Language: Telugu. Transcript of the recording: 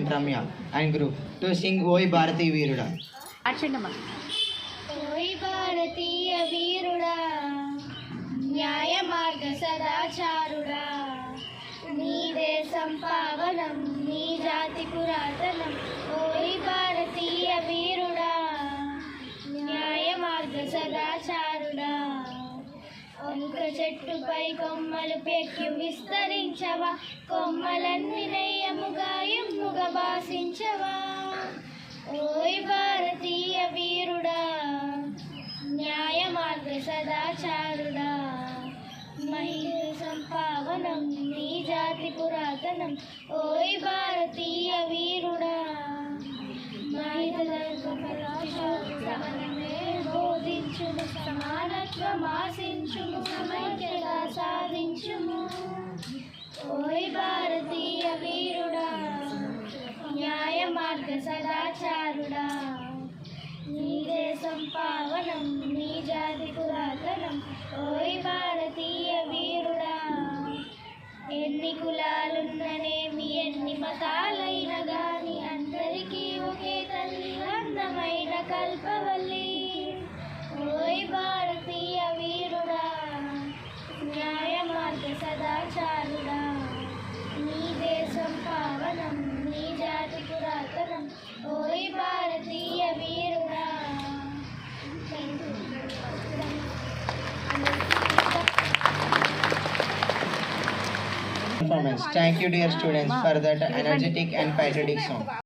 and Ramya and group to sing Oi Bharati Veeruda. అర్చండమ్మా. ఓయ్ భారతీయ వీరుడా, న్యాయ మార్గ సదాచారుడా, నీ దేశం పావనం, నీ జాతి పురాతనం. ఓయ్ భారతీయ వీరుడా, న్యాయ మార్గ సదాచారుడా, ఒక్క చెట్టుపై కొమ్మలు పెక్కి విస్తరించవా, కొమ్మలన్నీ నెయ్యముగా ఎమ్ముగా భాసించవా. ఓయ్ భారతీయ వీరుడా, న్యాయ మార్గ సదాచారుడా, మహిళ పావనం, నీ జాతి పురాతనం. ఓయ్ భారతీయ వీరుడా, సమనమే బోధించుము, సమానత్వం ఆశించుము, సమైక్యత సాధించుము. ఓయ్ భారతీయ వీరుడా, న్యాయ మార్గ సదాచారుడా, నీ దేశం పావనం, నీ జాతి పురాతనం. ఓయ్ భారతీయ వీరుడా, ఎన్ని కులాలున్ననేమి, ఎన్ని మతాలైన గాని, అందరికీ ఒకే తల్లి అందమైన కల్పవల్లి. ఓయ్ భారతీయ వీరుడా, న్యాయ మార్గ సదాచారుడా, నీ దేశం పావనం, నీ జాతి పురాతనం. ఓయ్ భారతీయ వీరుడా. Performance. Thank you, dear students, for that energetic and patriotic song.